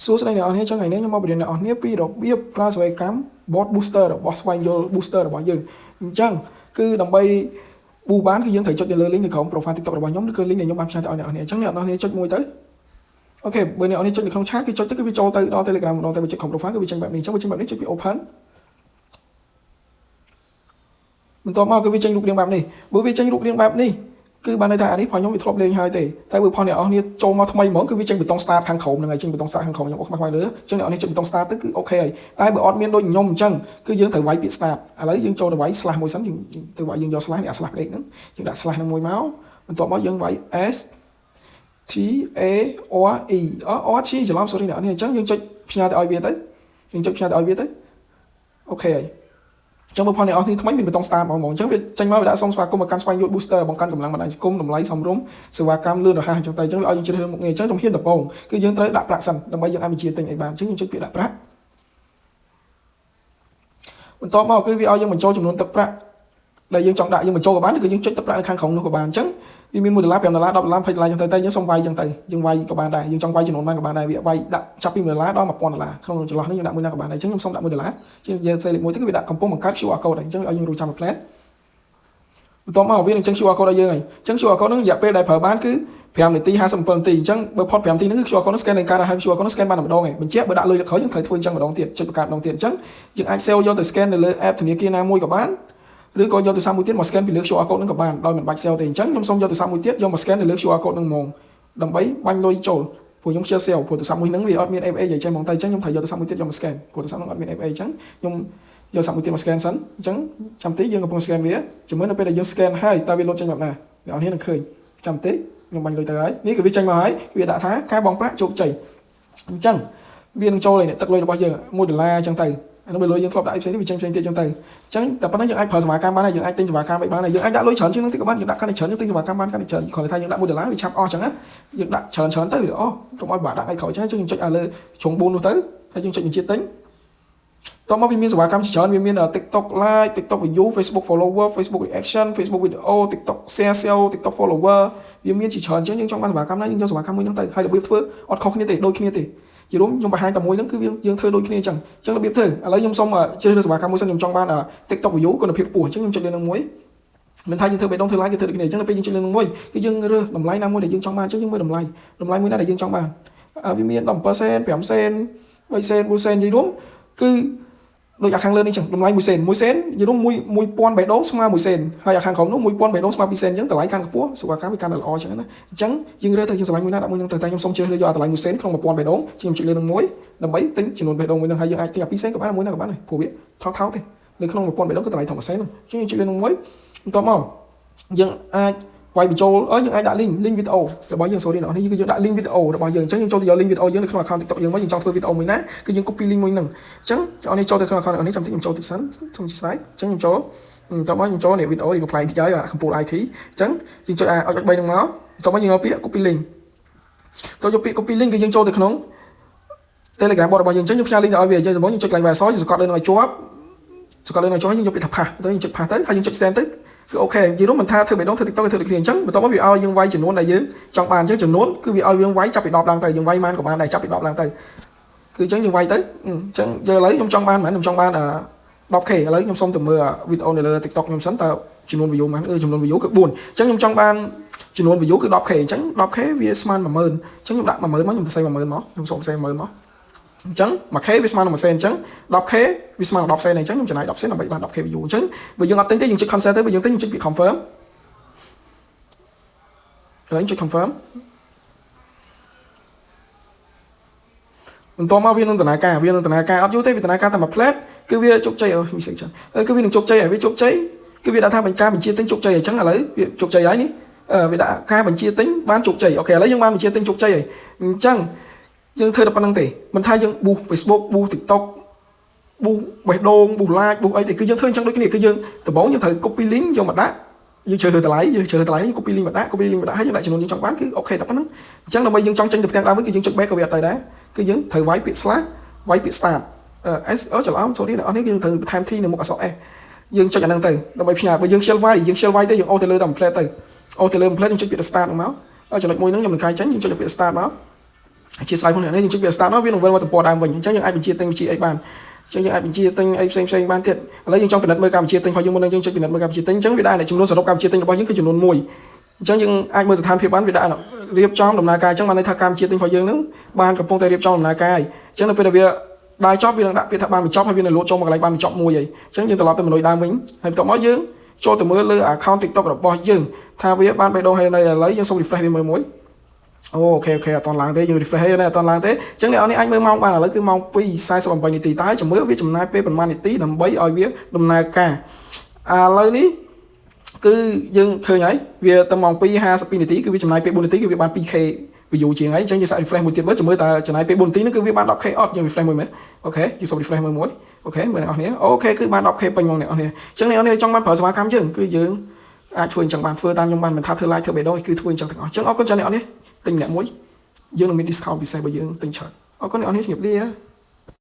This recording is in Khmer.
សួស្តីអ្នកនរចឹងថ្ងៃនេះខ្ញុំមកបរៀនអ្នកនរពីរបៀបប្រើសេវាកម្ម bot booster របស់ស្វែងយល់ booster របស់យើងអញ្ចឹងគឺដើម្បី boost បានគឺយើងត្រូវចុចនៅលើ link នៅក្រោម profile TikTok របស់ខ្ញុំឬក៏ link ដែលខ្ញុំបានផ្សាយទៅឲ្យអ្នកនរអញ្ចឹងអ្នកនរចុចមួយទៅអូខេបើអ្នកនរចុចនៅក្នុង chat គឺចុចទៅគឺវាចូលទៅដល់ Telegram ម្ដងតែបើចុចក្រោម profile គឺវាចេញបែបនេះអញ្ចឹងវាចេញបែបនេះចុចពី open បន្ទាប់មកគឺវាចេញរូបរាងបែបនេះបើវាចេញរូបរាងបែបនេះគឺបានន័យថាអានេះផងខ្ញុំវាធ្លាប់លេងហើយទេតែបើផងអ្នកនរចូលមកថ្មីហ្មងគឺវាចេញប៊ូតុង start ខាងក្រោមហ្នឹងហើយចេញប៊ូតុង start ខាងក្រោមខ្ញុំអត់ខ្វះលើអញ្ចឹងអ្នកនរចុចប៊ូតុង start ទៅគឺអូខេហើយតែបើអត់មានដូចខ្ញុំអញ្ចឹងគឺយើងត្រូវវាយពាក្យ start ឥឡូវយើងចូលទៅវាយ slash មួយសិនយើងទៅវាយយើងយក slash នេះអា slash ហ្នឹងយើងដាក់ slash ហ្នឹងមួយមកបន្ទាប់មកយើងវាយ s t a r e r t ច្រឡំ sorry អ្នកនរអញ្ចឹងយើងចុចផ្ញើទៅឲ្យវាទៅយើងចុចផ្ញើទៅឲ្យវាទៅអូខេហើយចឹងបើផងអ្នកនរថ្មីមានប៊ូតុង start មកអញ្ចឹងវាចេញមកវាដាក់សូមស្វាគមន៍មកកាន់ស្វែងយល់ booster បង្កើនកម្លាំងបណ្ដាញសង្គមតម្លៃសមរម្យសេវាកម្មលឿនរហ័សអញ្ចឹងទៅអញ្ចឹងវាឲ្យយើងជ្រើសរើសមុខងារអញ្ចឹងជំហានដំបូងគឺយើងត្រូវដាក់ប្រាក់សិនដើម្បីយើងអាចបញ្ជាទិញអីបានអញ្ចឹងយើងចុចពាក្យដាក់ប្រាក់បន្ទាប់មកគឺវាឲ្យយើងបញ្ចូលចំនួនទឹកប្រាក់ដែលយើងចង់ដាក់យើងបញ្ចូលក៏បានឬក៏យើងចុចទឹកប្រាក់នៅខាងក្រោមនោះក៏បានអញ្ចឹងវាមាន$1 $5 $10 $20 $20 អញ្ចឹងទៅតែយើងសុំវាយអញ្ចឹងទៅយើងវាយក៏បានដែរយើងចង់វាយចំនួនបានក៏បានដែរវាវាយដាក់ចាប់ពី$1 ដល់$1000ក្នុងចន្លោះនេះយើងដាក់មួយណាក៏បានដែរអញ្ចឹងខ្ញុំសុំដាក់$1ជាងយើងសេលេខមួយទៅគឺវាដាក់កំពុងបង្កើត QR code អញ្ចឹងឲ្យយើងរួចចាំមួយផ្លែតបន្ទាប់មកវានឹងចឹង QR code ឲ្យយើងហើយអញ្ចឹង QR code ហ្នឹងរយៈពេលដែលប្រើបានគឺ5នាទី57នាទីអញ្ចឹងបើផុត5នាទីហ្នឹងគឺ QR code ហ្នឹង scan នឹងការឲ្យ QR code ហ្នឹង scan បានតែម្ដងឯងបញ្ជាក់បើដាក់លុយលើក្រោយយើងត្រូវធ្វើអញ្ចឹងម្ដងទៀតចុចបង្កើតម្ដងទៀតអញ្ចឹងយើងអាច save យកទៅ scan នៅលើ app ធនាគារណាមួយក៏បានឬក៏យកទូរស័ព្ទមួយទៀតមក scan ពីលើ QR code ហ្នឹងក៏បានដោយមិនបាច់ save ទេអញ្ចឹងខ្ញុំសូមយកទូរស័ព្ទមួយទៀតយកមក scan នៅលើ QR code ហ្នឹងហ្មងដើម្បីបាញ់លុយចូលព្រោះខ្ញុំខ្ជិល save ព្រោះទូរស័ព្ទមួយហ្នឹងវាអត់មាន FA និយាយចេះហ្មងតែអញ្ចឹងខ្ញុំត្រូវយកទូរស័ព្ទមួយទៀតយកមក scan ព្រោះទូរស័ព្ទហ្នឹងអត់មាន FA អញ្ចឹងខ្ញុំយកសាប់មួយទៀតមក scan សិនអញ្ចឹងចាំតិចយើងកំពុង scan វាជាមួយនៅពេលដែលយើង scan ហើយតើវាលោតចេញបែបណាអ្នកនរនឹងឃើញចាំតិចខ្ញុំបាញ់លុយទៅហើយនេះគឺវាចេញមកហើយវាដាក់ថាការបង់ប្រាក់ជោគជ័យអញ្ចឹងវានឹងចូលនេះទឹកលុយរបស់យើង$1អញ្ចឹងទៅអានោះបើលុយយើងធ្លាប់ដាក់ផ្សេងវាចេញទៀតអញ្ចឹងទៅអញ្ចឹងតែប៉ុណ្ណឹងយើងអាចប្រើសេវាកម្មបានហើយយើងអាចទិញសេវាកម្មបានហើយយើងអាចដាក់លុយច្រើនជាងនឹងទៀតក៏បានយើងដាក់កាន់តែច្រើនយើងទិញសេវាកម្មបានកាន់តែច្រើនគ្រាន់តែថាយើងដាក់$1វាឆាប់អស់អញ្ចឹងណាយើងដាក់ច្រើនទៅអូកុំឲ្យបាក់ដាក់ឲ្យក្រោយអញ្ចឹងយើងចុចឲ្យលើជ្រុង4នោះទៅហើយយើងចុចបញ្ជាទិញតោះមកវាមានសេវាកម្មច្រើនវាមាន TikTok Live TikTok View Facebook Follower Facebook Reaction Facebook Video TikTok Share Sale TikTok Follower វាមានជាច្រើនជាងយើងចង់បានសេវាកម្មណាយើងយកសេវាកម្មមួយហ្នឹងទៅហើយរបៀបធ្វើអត់ខុសគ្នាទេដូចគ្នាទេជារួមខ្ញុំបង្ហាញតែមួយហ្នឹងគឺយើងធ្វើដូចគ្នាអញ្ចឹងរបៀបធ្វើឥឡូវខ្ញុំសុំជ្រើសរើសសេវាកម្មមួយសិនខ្ញុំចង់បាន TikTok View គុណភាពខ្ពស់អញ្ចឹងខ្ញុំចុចលើនឹងមួយមិនថាយើងធ្វើបេះដូងធ្វើ live គឺធ្វើដូចគ្នាអញ្ចឹងដល់ពេលយើងចុចលើនឹងមួយគឺយើងរើសតម្លៃណាមួយដែលយើងចង់បានអញ្ចឹងយើងមើលតម្លៃមួយណាដែលយើងចង់បានវាមាន17សេន5សេន3សេន4សេននិយាយរួមគឺដូចអាខាងលើនេះចឹងតម្លៃ1សេននិយាយរួម1000បេះដូងស្មើ1សេនហើយអាខាងក្រោមនោះ1000បេះដូងស្មើ2សេនអញ្ចឹងតម្លៃកាន់ខ្ពស់សេវាកម្មវាកាន់តែល្អអញ្ចឹងណាអញ្ចឹងយើងរើសទៅយើងស្រឡាញ់មួយណាដាក់មួយនឹងទៅតែខ្ញុំសូមជ្រើសរើសយកតម្លៃ1សេនក្នុង1000បេះដូងខ្ញុំចុចលើនឹងមួយដើម្បីទិញចំនួនបេះដូងមួយនឹងហើយយើងអាចទិញ2សេនក៏បានមួយណាក៏បានដែរព្រោះវាថោកទេនៅក្នុង1000បេះដូងគឺតម្លៃធំ1សេនអញ្ចឹងយើងចុចលើនឹងមួយបន្ទាប់មកយើងអាចវាយបញ្ចូលយើងអាចដាក់ link video របស់យើង sorry អ្នកនេះគឺយើងដាក់ link video របស់យើងអញ្ចឹងយើងចូលទៅយក link video យើងនៅក្នុង account TikTok យើងមកយើងចង់ធ្វើ video មួយណាគឺយើង copy link មួយហ្នឹងអញ្ចឹងអ្នកនេះចូលទៅក្នុង account អ្នកនេះចាំតិចខ្ញុំចូលតិចសិនសូមជិះស្ដាយអញ្ចឹងខ្ញុំចូលតោះមកខ្ញុំចូលនេះ video នេះ complain តិចហើយកម្ពុជា IT អញ្ចឹងយើងចុចឲ្យ3ហ្នឹងមកតោះមកយើងយកពាក្យ copy link តោះយកពាក្យ copy link គឺយើងចូលទៅក្នុង Telegram bot របស់យើងអញ្ចឹងខ្ញុំផ្ញើ link ទៅឲ្យវាយើងដំបូងយើងចុច line verso យើងសកត់លើនឹងឲ្យជាប់សកត់លើនឹងឲ្យជាប់យើងយកពាក្យថា pass ទៅយើងចុច pass ទៅហើយយើងចុច send ទៅគឺអូខេនិយាយរួមមិនថាធ្វើបេះដូងធ្វើ TikTok ធ្វើដូចគ្នាអញ្ចឹងបន្ទាប់មកវាឲ្យយើងវាយចំនួនដែលយើងចង់បានអញ្ចឹងចំនួនគឺវាឲ្យយើងវាយចាប់ពី10ឡើងទៅយើងវាយបានក៏បានដែរចាប់ពី10ឡើងទៅគឺអញ្ចឹងយើងវាយទៅអញ្ចឹងយកឥឡូវខ្ញុំចង់បានមែនខ្ញុំចង់បាន10k ឥឡូវខ្ញុំសុំទៅមើលវីដេអូនៅលើ TikTok ខ្ញុំសិនតើចំនួន view ហ្នឹងចំនួន view គឺ4អញ្ចឹងខ្ញុំចង់បានចំនួន view គឺ 10k អញ្ចឹង 10k វាស្មើនឹង10000អញ្ចឹងខ្ញុំដាក់10000មកខ្ញុំសរសេរ10000មកខ្ញុំសូមសរសេរ10000មកអញ្ចឹង 1k វាស្មើនឹង1សេនអញ្ចឹង 10k វាស្មើនឹង10សេនអញ្ចឹងខ្ញុំចំណាយ10សេនដើម្បីបាន 10k view អញ្ចឹងបើយើងអត់ទិញទេយើងចុច cancel ទៅបើយើងទិញយើងចុចពី confirm ឥឡូវចុច confirm បន្ទាប់មកវានឹងដំណើរការអត់យូរទេវាដំណើរការតែមួយ plate គឺវាជោគជ័យមីសិចចឹងគឺវានឹងជោគជ័យហើយវាជោគជ័យគឺវាដាក់ថាការបញ្ជាទិញជោគជ័យអញ្ចឹងឥឡូវវាជោគជ័យហើយនេះវាដាក់ការបញ្ជាទិញបានជោគជ័យអូខេឥឡូវយើងបានបញ្ជាទិញជោគជ័យហើយអញ្ចឹងយើងធ្វើតែប៉ុណ្្នឹងទេមិនថាយើង boost Facebook boost TikTok boost បេះដូង boost like boost អីទេគឺយើងធ្វើអញ្ចឹងដូចគ្នាគឺយើងដំបូងយើងត្រូវ copy link យកមកដាក់យើងជ្រើសរើសតម្លៃcopy link មកដាក់ហើយយើងដាក់ចំនួនយើងចង់បានគឺអូខេតែប៉ុណ្្នឹងអញ្ចឹងដើម្បីយើងចង់ចេញទៅផ្ទាំងដើមវិញគឺយើងចុច back ក៏វាអត់ទៅដែរគឺយើងត្រូវវាយពាក្យ slash វាយពាក្យ start s ច្រឡំ sorry អ្នកនរនេះយើងត្រូវបន្ថែម t នៅមុខអក្សរ s យើងចុចអាហ្នឹងទៅដើម្បីផ្ញើបើយើង shell វាយទៅយើងអូទៅលើតាម template ទៅអូទៅលើ template យើងចុចពាក្យ start ហ្នឹងមកចំណុចមួយហ្នឹងខ្ញុំនឹងកាយចេញយើងចុចពាក្យ start មក chia sẻ phong này nên chúng ta start nó viết đồng vân vào tập bò đàm mình chắc những ai bị chia tinh chia ấy bàn chẳng những ai bị chia tinh ai xem ban tiện lấy những trong phần đất mưa cam chia tinh phải dùng một lần trong phần đất mưa cam chia tinh chẳng việt đại này chúng luôn sở độc cam chia tinh bao những cái chủng luôn mùi chẳng những ai mưa tham phiền bán việt đại nào riệp trong đồng nai cài chẳng mà này thà cam chia tinh phải dùng nữa banกับ phong tay riệp trong đồng nai cài chẳng là bây giờ đai chóp viên đặc biệt thà ban mình chóp hay viên là lỗ trong một cái ban mình chóp mùi vậy chẳng những từ lọt từ mình nội đam vĩnh hay tụi nói dương cho từ mưa lơ account tiktok là bao dương tha với ban bay đâu hay này lấy những xong refresh mười mối ok toàn làng thế nhưng refresh này toàn làng thế chẳng lẽ anh mới mong bạn là lấy cứ mong pi sai sao bằng tí tái chấm mới viết chấm nai p bằng man tí làm bấy oi viết đầm nai cả lấy ní cứ dừng khơi nhảy vì tầm mong pi ha spin tí cứ viết chấm nai p 4 tí cứ viết ban pk ví dụ chuyện ấy chẳng như sai refresh một tiền mới chấm mới ta chấm nai p 4 tí nó cứ viết ban đọc khay off nhưng refresh mười mấy ok chứ xong refresh mười mối ok mười này ok cứ ban đọc khay bằng mong này chẳng lẽ trong ban phở smart cam chứ cứ dừngช่วยจังบานเฟื่อตามยงบานมันท่าเธอไล่เธอไปด้วยคือช่วยจังถึงอ๋อจังเอาคนจังเนี่ยอันนี้ติงเนี่ยมุ้ยยังมีดิสคาวน์พิเศษไปยังติงเฉิดเอาคนเนี่ยอันนี้เงียบดีอะ